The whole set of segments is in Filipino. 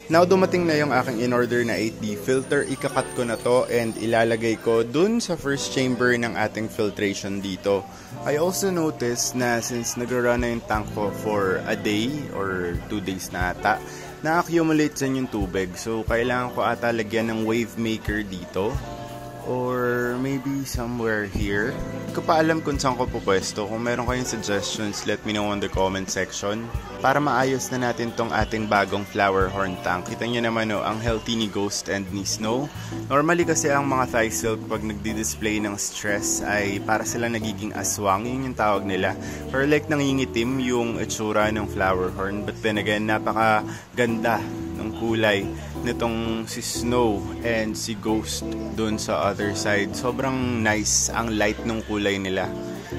Now, dumating na yung aking in-order na 8D filter. Ikakat ko na to and ilalagay ko dun sa first chamber ng ating filtration dito. I also noticed na since nag-run na yung tank ko for a day or 2 days na ata, na-accumulate dyan yung tubig. So, kailangan ko ata lagyan ng wave maker dito. Or maybe somewhere here. Hindi ko pa alam kung saan ko pupwesto. Kung meron kayong suggestions, let me know in the comment section. Para maayos na natin tong ating bagong flower horn tank. Kita nyo naman ang healthy ni Ghost and ni Snow. Normally kasi ang mga Thai silk pag nagdi-display ng stress ay para sila nagiging aswang. Yun yung tawag nila. Or like nangingitim yung itsura ng flower horn. But then again, napaka ganda ng kulay nitong si Snow and si Ghost dun sa other side. Sobrang nice ang light ng kulay nila.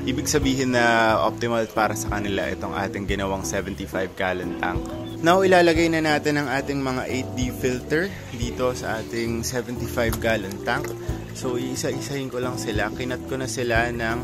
Ibig sabihin na optimal para sa kanila itong ating ginawang 75 gallon tank. Now, ilalagay na natin ang ating mga 8D filter dito sa ating 75 gallon tank. So, isa-isahin ko lang sila. Kinat ko na sila ng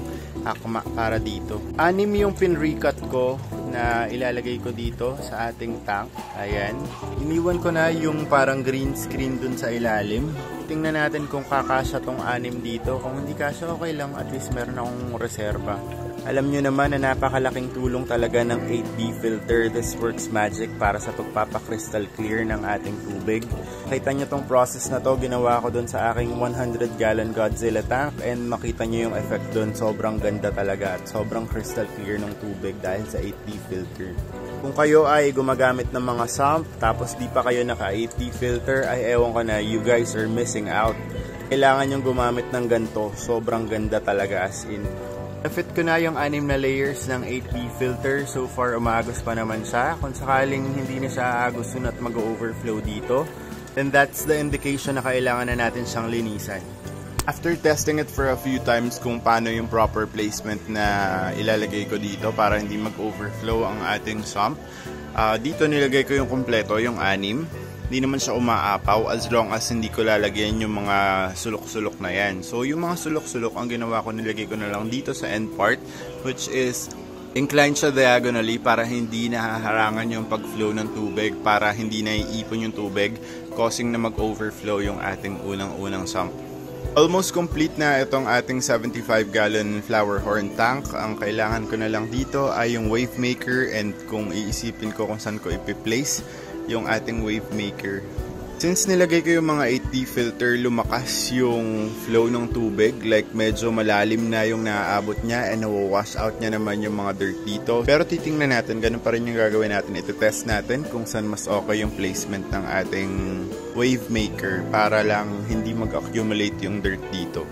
akma para dito. 6 yung pinrecut ko na ilalagay ko dito sa ating tank. Ayan. Iniwan ko na yung parang green screen dun sa ilalim. Tingnan natin kung kakasya tong 6 dito. Kung hindi kasya, okay lang. At least meron akong reserva. Alam nyo naman na napakalaking tulong talaga ng 8D filter. This works magic para sa pagpapakristal clear ng ating tubig. Kita nyo tong process na to. Ginawa ko dun sa aking 100 gallon Godzilla tank. And makita nyo yung effect dun. Sobrang ganda talaga at sobrang crystal clear ng tubig dahil sa 8D filter. Kung kayo ay gumagamit ng mga sump tapos di pa kayo naka 8D filter, ay ewan ko na, you guys are missing out. Kailangan yung gumamit ng ganito. Sobrang ganda talaga as in. Na-fit ko na yung 6 na layers ng 8D filter. So far, umaagos pa naman siya. Kung sakaling hindi na siya aagos at mag-overflow dito, then that's the indication na kailangan na natin siyang linisan. After testing it for a few times kung paano yung proper placement na ilalagay ko dito para hindi mag-overflow ang ating sump, dito nilagay ko yung kompleto, yung 6. Hindi naman siya umaapaw as long as hindi ko lalagyan yung mga sulok-sulok na yan. So yung mga sulok-sulok, ang ginawa ko, nilagay ko na lang dito sa end part, which is inclined siya diagonally para hindi nahaharangan yung pag-flow ng tubig, para hindi naiipon yung tubig, causing na mag-overflow yung ating unang-unang sump. Almost complete na itong ating 75 gallon flower horn tank. Ang kailangan ko na lang dito ay yung wave maker, and kung iisipin ko kung saan ko ipi-place yung ating wave maker. Since nilagay ko yung mga 8D filter, lumakas yung flow ng tubig. Like medyo malalim na yung naaabot niya and nawawash out niya naman yung mga dirt dito. Pero titingnan natin, ganun pa rin yung gagawin natin. Ito-test natin kung saan mas okay yung placement ng ating wave maker para lang hindi mag-accumulate yung dirt dito.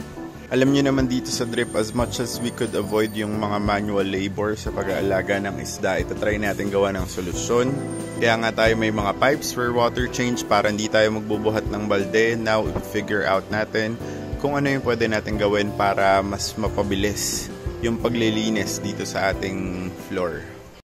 Alam nyo naman dito sa drip, as much as we could avoid yung mga manual labor sa pag-aalaga ng isda, ito try natin gawa ng solusyon. Kaya nga tayo may mga pipes for water change para hindi tayo magbubuhat ng balde. Now, i-figure out natin kung ano yung pwede natin gawin para mas mapabilis yung paglilinis dito sa ating floor.